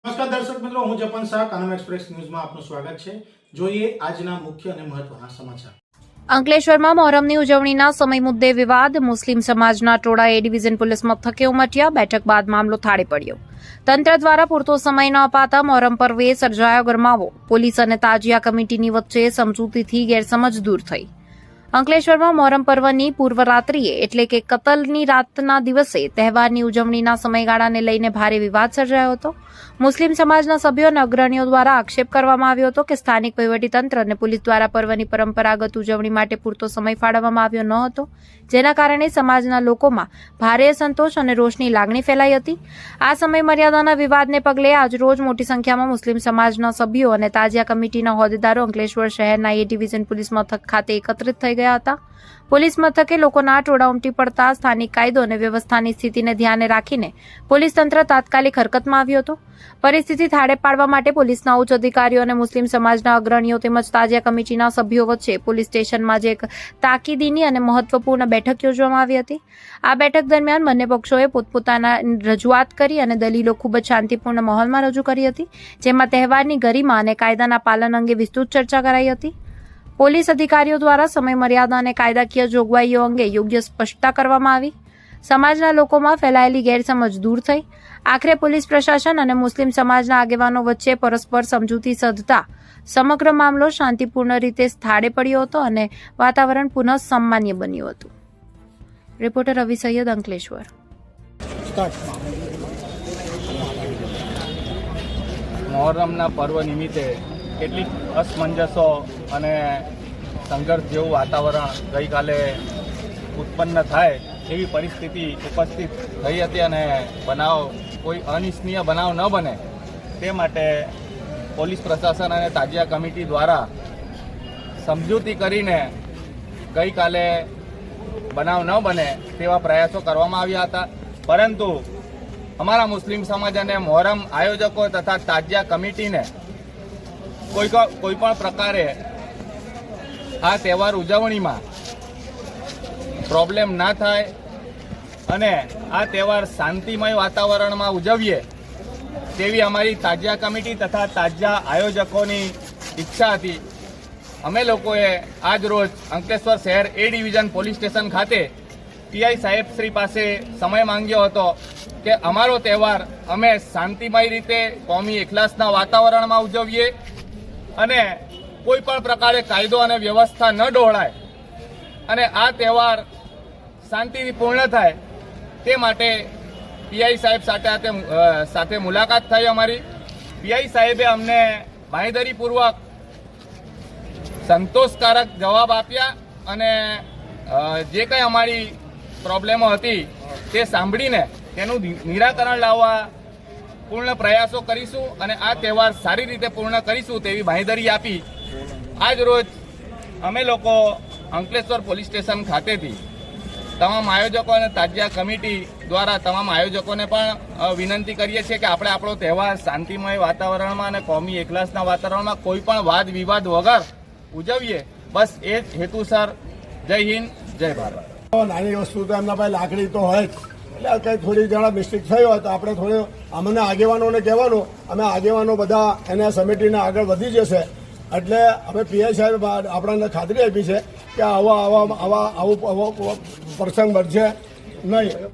નમસ્કાર દર્શક મિત્રો, હું જપન શાહ કાનમ એક્સપ્રેસ ન્યૂઝમાં આપનું સ્વાગત છે। જોઈએ આજના મુખ્ય અને મહત્વના સમાચાર। અંકલેશ્વરમાં મોહરમની ઉજવણીના સમય મુદ્દે વિવાદ। મુસ્લિમ સમાજના ટોળા એ ડિવિઝન પોલીસ મથકે ઉમટ્યા। બેઠક બાદ મામલો થાળે પડ્યો। તંત્ર દ્વારા પૂરતો સમય ન અપાતા મોહરમ પર્વે સર્જાયો ગરમાવો। પોલીસ અને તાજિયા કમિટીની વચ્ચે સમજૂતીથી ગેરસમજ દૂર થઈ। અંકલેશ્વરમાં મોહરમ પર્વની પૂર્વ રાત્રિએ એટલે કે કતલની રાતના દિવસે તહેવારની ઉજવણીના સમયગાળાને લઈને ભારે વિવાદ સર્જાયો હતો। મુસ્લિમ સમાજના સભ્યો અને અગ્રણીઓ દ્વારા આક્ષેપ કરવામાં આવ્યો હતો કે સ્થાનિક વહીવટીતંત્ર અને પોલીસ દ્વારા પર્વની પરંપરાગત ઉજવણી માટે પૂરતો સમય ફાળવવામાં આવ્યો ન હતો, જેના કારણે સમાજના લોકોમાં ભારે અસંતોષ અને રોષની લાગણી ફેલાઈ હતી। આ સમય મર્યાદાના વિવાદને પગલે આજરોજ મોટી સંખ્યામાં મુસ્લિમ સમાજના સભ્યો અને તાજિયા કમિટીના હોદ્દેદારો અંકલેશ્વર શહેરના એ ડિવિઝન પોલીસ મથક ખાતે એકત્રિત થઈ ગયા હતા। પોલીસ મથકે લોકોના ટોળા ઉમટી પડતા સ્થાનિક કાયદો અને વ્યવસ્થાની સ્થિતિને ધ્યાને રાખીને પોલીસ તંત્ર તાત્કાલિક હરકતમાં આવ્યું હતું। પરિસ્થિતિ થાળે પાડવા માટે પોલીસના ઉચ્ચ અધિકારીઓ અને મુસ્લિમ સમાજના અગ્રણીઓ તેમજ તાજિયા કમિટીના સભ્યો વચ્ચે પોલીસ સ્ટેશનમાં જ એક તાકીદની અને મહત્વપૂર્ણ બેઠક યોજવામાં આવી હતી। આ બેઠક દરમિયાન બંને પક્ષોએ પોતપોતાના રજૂઆત કરી અને દલીલો ખૂબ જ શાંતિપૂર્ણ માહોલમાં રજૂ કરી હતી, જેમાં તહેવારની ગરિમા અને કાયદાના પાલન અંગે વિસ્તૃત ચર્ચા કરાઈ હતી। પોલીસ અધિકારીઓ દ્વારા સમય મર્યાદા અને કાયદાકીય જોગવાઈઓ અંગે યોગ્ય સ્પષ્ટતા કરવામાં આવી। સમાજના લોકોમાં ફેલાયેલી ગેરસમજ દૂર થઈ। આખરે પોલીસ પ્રશાસન અને મુસ્લિમ સમાજના આગેવાનો વચ્ચે પરસ્પર સમજૂતી સધતા સમગ્ર મામલો શાંતિપૂર્ણ રીતે થાળે પડ્યો હતો અને વાતાવરણ પુનઃ સામાન્ય બન્યું હતું। રિપોર્ટર રવિ સૈયદ, અંકલેશ્વર। મોહરમના પર્વ નિમિત્તે કેટલીક અસમંજસો અને સંઘર્ષ જેવું વાતાવરણ ગઈકાલે ઉત્પન્ન થાય એવી પરિસ્થિતિ ઉપસ્થિત થઈ હતી અને કોઈ અનિચ્છનીય બનાવ ન બને તે માટે પોલીસ પ્રશાસન અને તાજિયા કમિટી દ્વારા સમજૂતી કરીને ગઈકાલે બનાવ ન બને તેવા પ્રયાસો કરવામાં આવ્યા હતા, પરંતુ અમારા મુસ્લિમ સમાજ અને મોહરમ આયોજકો તથા તાજિયા કમિટીને કોઈ પણ પ્રકારે આ તહેવાર ઉજવણીમાં પ્રોબ્લેમ ના થાય અને આ તહેવાર શાંતિમય વાતાવરણમાં ઉજવીએ તેવી અમારી તાજિયા કમિટી તથા તાજિયા આયોજકોની ઈચ્છા હતી। અમે લોકોએ આજ રોજ અંકલેશ્વર શહેર એ ડિવિઝન પોલીસ સ્ટેશન ખાતે પીઆઈ સાહેબ શ્રી પાસે સમય માંગ્યો હતો કે અમારો તહેવાર અમે શાંતિમય રીતે કોમી એખલાસના વાતાવરણમાં ઉજવીએ અને કોઈ પણ પ્રકારે કાયદો અને વ્યવસ્થા ન ડહોળાય અને આ તહેવાર શાંતિથી પૂર્ણ થાય તે માટે પીઆઈ સાહેબ સાથે મુલાકાત થઈ અમારી। પીઆઈ સાહેબે અમને બાંહેધરીપૂર્વક સંતોષકારક જવાબ આપ્યા અને જે કંઈ અમારી પ્રોબ્લેમો હતી તે સાંભળીને તેનું નિરાકરણ લાવવા પૂર્ણ પ્રયાસો કરીશું અને આ તહેવાર સારી રીતે પૂર્ણ કરીશું તેવી બાંહેધરી આપી આજ રોજ અમે લોકો અંકલેશ્વર પોલીસ સ્ટેશન ખાતેથી તમામ આયોજકો અને તાજિયા કમિટી દ્વારા તમામ આયોજકોને પણ વિનંતી કરીએ છીએ કે આપણે આપણો તહેવાર શાંતિમય વાતાવરણમાં અને કોમી એકલાસના વાતાવરણમાં કોઈ પણ વાદ વિવાદ વગર ઉજવીએ। બસ એ જ હેતુસર। જય હિન્દ, જય ભારત। નાની વસ્તુ તો એમના પાસે લાકડી તો હોય જ, એટલે કંઈ થોડી જણા મિસ્ટેક થઈ હોય તો આપણે થોડી અમને આગેવાનોને કહેવાનું, અમે આગેવાનો બધા એને સમિતિને આગળ વધી જશે। એટલે અમે પીઆઈ સાહેબ આપણને ખાતરી આપી છે કે આવો પ્રસંગ બનશે નહીં।